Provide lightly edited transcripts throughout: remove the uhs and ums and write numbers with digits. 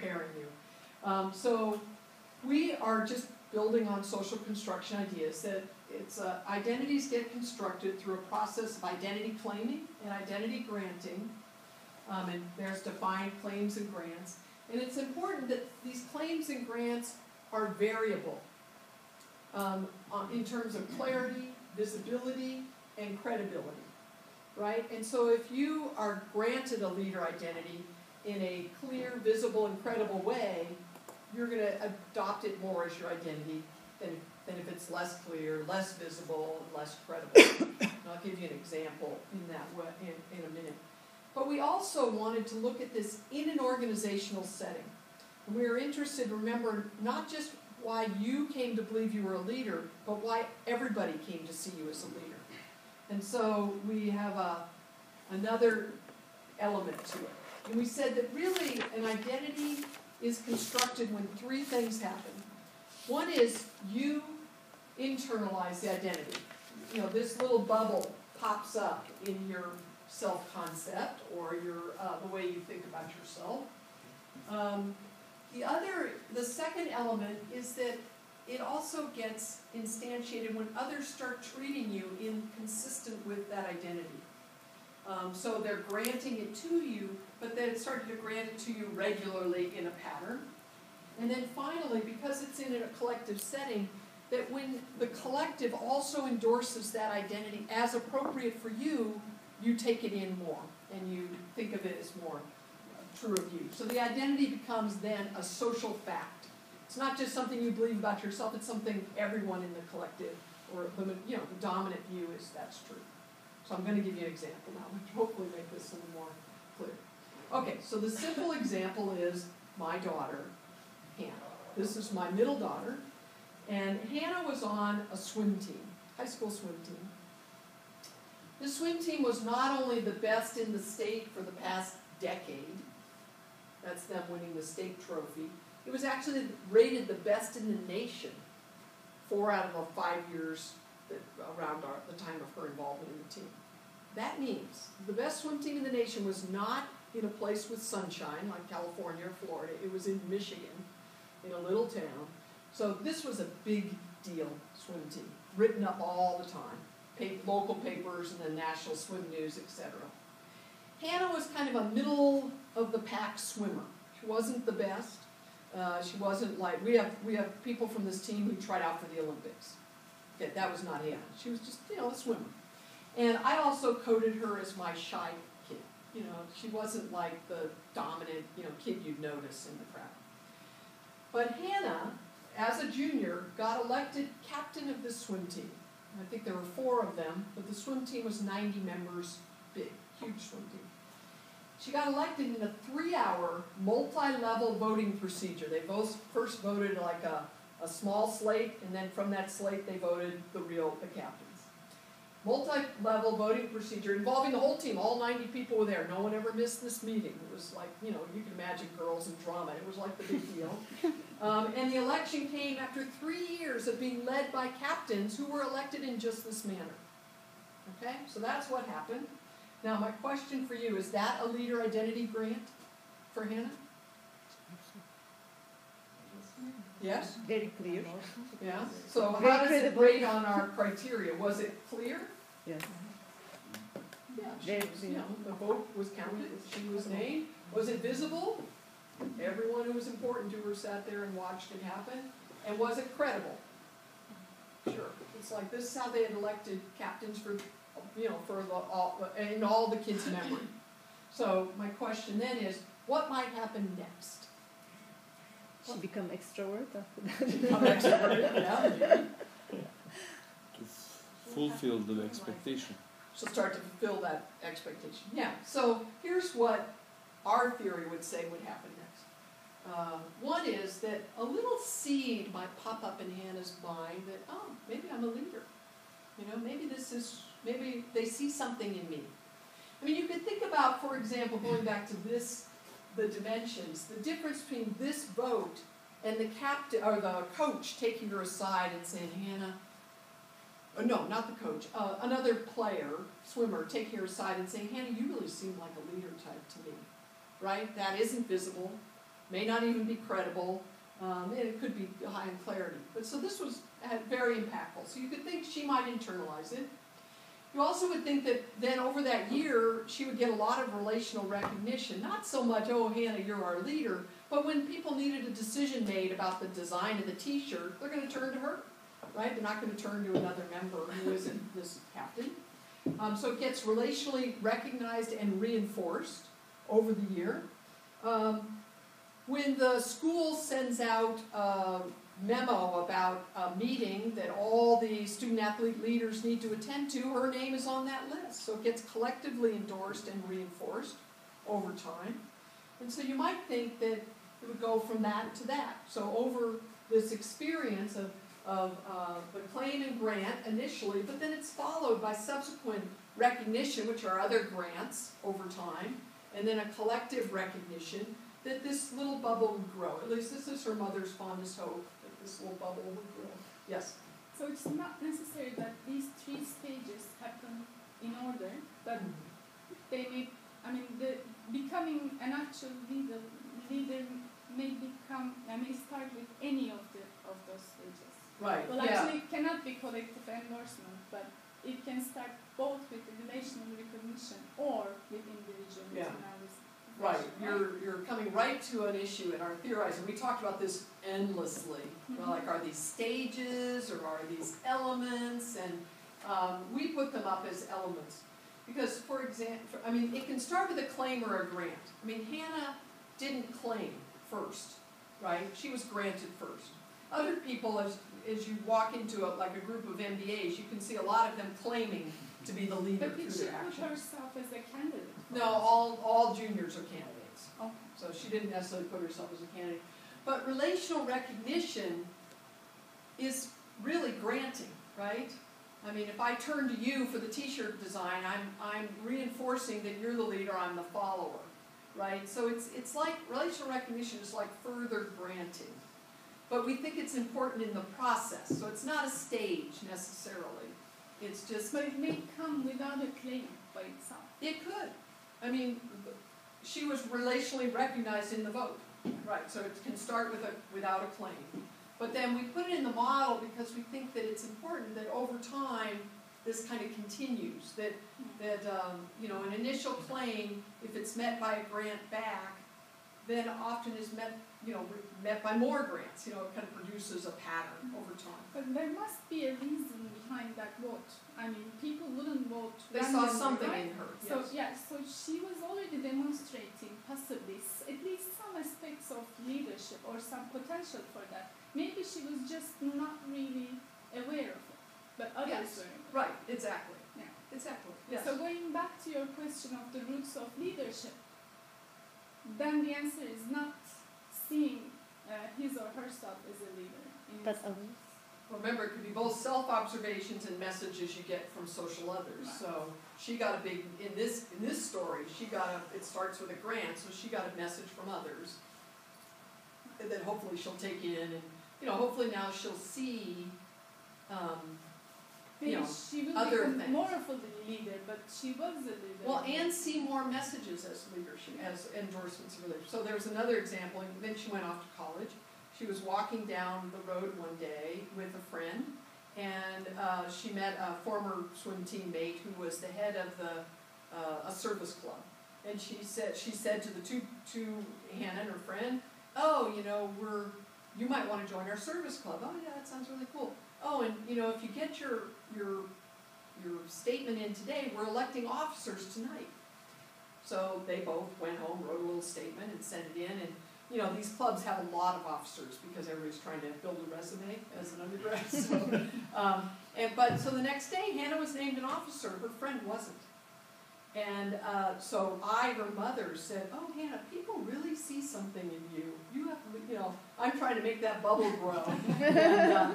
preparing you. So we are just building on social construction ideas that identities get constructed through a process of identity claiming and identity granting, and there's defined claims and grants. And it's important that these claims and grants are variable in terms of clarity, visibility, and credibility, right? And so if you are granted a leader identity in a clear, visible, and credible way, you're going to adopt it more as your identity than if it's less clear, less visible, and less credible. And I'll give you an example in that way in a minute. But we also wanted to look at this in an organizational setting. And we were interested, remember, not just why you came to believe you were a leader, but why everybody came to see you as a leader. And so we have another element to it. And we said that really an identity is constructed when three things happen. One is you internalize the identity. You know, this little bubble pops up in your self-concept or the way you think about yourself. The second element is that it also gets instantiated when others start treating you inconsistent with that identity. So they're granting it to you, but then it started to grant it to you regularly in a pattern. And then finally, because it's in a collective setting, that when the collective also endorses that identity as appropriate for you, you take it in more, and you think of it as more true of you. So the identity becomes then a social fact. It's not just something you believe about yourself, it's something everyone in the collective, or the dominant view is that's true. So I'm going to give you an example now, which hopefully make this a little more clear. Okay, so the simple example is my daughter, Hannah. This is my middle daughter, and Hannah was on a swim team, high school swim team. The swim team was not only the best in the state for the past decade, that's them winning the state trophy, it was actually rated the best in the nation 4 out of the 5 years around the time of her involvement in the team. That means the best swim team in the nation was not in a place with sunshine like California or Florida. It was in Michigan, in a little town. So this was a big deal swim team, written up all the time. Local papers and the national swim news, etc. Hannah was kind of a middle-of-the-pack swimmer. She wasn't the best. She wasn't like, we have people from this team who tried out for the Olympics. Okay, that was not Hannah. She was just, a swimmer. And I also coded her as my shy kid. She wasn't like the dominant, kid you'd notice in the crowd. But Hannah, as a junior, got elected captain of the swim team. I think there were 4 of them, but the swim team was 90 members big, huge swim team. She got elected in a 3-hour multi-level voting procedure. They both first voted like a small slate, and then from that slate they voted the captains. Multi-level voting procedure involving the whole team. All 90 people were there. No one ever missed this meeting. It was like, you can imagine girls and drama. It was like the big deal. And the election came after 3 years of being led by captains who were elected in just this manner. Okay? So that's what happened. Now, my question for you, is that a leader identity grant for Hannah? Yes? Very clear. Yeah. So how does it rate on our criteria? Was it clear? Yes. Yeah, the vote was counted. She was named. Was it visible? Everyone who was important to her sat there and watched it happen. And was it credible? Sure. It's like this is how they had elected captains for in all the kids' memory. So my question then is, what might happen next? She become extrovert after that. Become extrovert, yeah. To fulfill the expectation. She'll start to fulfill that expectation. Yeah. So here's what our theory would say would happen next. One is that a little seed might pop up in Hannah's mind that, maybe I'm a leader. Maybe they see something in me. I mean, you could think about, for example, going back to the dimensions, the difference between this vote and the captain or the coach taking her aside and saying, Hannah, no, not the coach, another player, swimmer, taking her aside and saying, Hannah, you really seem like a leader type to me, right? That isn't visible. may not even be credible, and it could be high in clarity. But so this was very impactful. So you could think she might internalize it. You also would think that then over that year, she would get a lot of relational recognition. Not so much, oh, Hannah, you're our leader, but when people needed a decision made about the design of the t-shirt, they're going to turn to her, right? They're not going to turn to another member who isn't this captain. So it gets relationally recognized and reinforced over the year. When the school sends out a memo about a meeting that all the student-athlete leaders need to attend to, her name is on that list. So it gets collectively endorsed and reinforced over time. And so you might think that it would go from that to that. So over this experience of the claim and grant initially, but then it's followed by subsequent recognition, which are other grants over time, and then a collective recognition, that this little bubble would grow. At least this is her mother's fondest hope, that this little bubble would grow. Yes? So it's not necessary that these 3 stages happen in order, but they may, becoming an actual leader may start with any of those stages. Right, Well, actually, it cannot be collective endorsement, but it can start both with relational recognition or with individual internalisation. Right, you're coming right to an issue in our theorizing. We talked about this endlessly. Well, like, are these stages or are these elements? And we put them up as elements. Because, for example, it can start with a claim or a grant. Hannah didn't claim first, right? She was granted first. Other people, as you walk into a group of MBAs, you can see a lot of them claiming to be the leader through their actions. But did she put herself as a candidate? No, all juniors are candidates. Okay. So she didn't necessarily put herself as a candidate. But relational recognition is really granting, right? If I turn to you for the t-shirt design, I'm reinforcing that you're the leader, I'm the follower, right? So it's like relational recognition is like further granting. But we think it's important in the process. So it's not a stage necessarily. It's just... But it may come without a claim by itself. It could. She was relationally recognized in the vote. Right, so it can start without a claim. But then we put it in the model because we think that it's important that over time this kind of continues. That an initial claim, if it's met by a grant back, then often is met by more grants. It kind of produces a pattern over time. But there must be a reason behind that vote. People wouldn't vote They randomly, saw something right? in her. So Yes. so she was already demonstrating possibly at least some aspects of leadership or some potential for that. Maybe she was just not really aware of it, but others were. Right, exactly. Yeah. Exactly. Yes. So going back to your question of the roots of leadership, then the answer is not seeing his or herself as a leader. But others. Remember, it could be both self-observations and messages you get from social others. Right. So she got a big, in this story, it starts with a grant, so she got a message from others that hopefully she'll take in, and hopefully now she'll see Maybe she will other become things. more of a leader, but she was a leader. Well, and see more messages as leadership, as endorsements of leadership. So there's another example, and then she went off to college. She was walking down the road one day with a friend, and she met a former swim teammate who was the head of a service club. And she said to the two Hannah and her friend, "Oh, you might want to join our service club." "Oh yeah, that sounds really cool." "Oh, and if you get your statement in today, we're electing officers tonight." So they both went home, wrote a little statement, and sent it in. And these clubs have a lot of officers because everybody's trying to build a resume as an undergrad. So the next day, Hannah was named an officer. Her friend wasn't. And so her mother, said, "Oh, Hannah, people really see something in you. You have, I'm trying to make that bubble grow." And,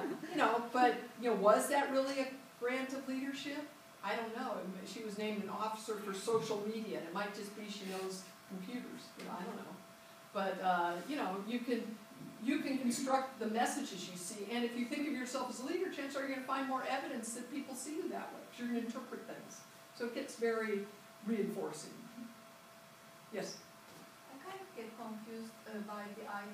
but was that really a grant of leadership? I don't know. She was named an officer for social media. It might just be she knows computers. I don't know. But you can construct the messages you see, and if you think of yourself as a leader, chances are you're going to find more evidence that people see you that way. Because you're going to interpret things. So it gets very reinforcing. Yes? I kind of get confused by the idea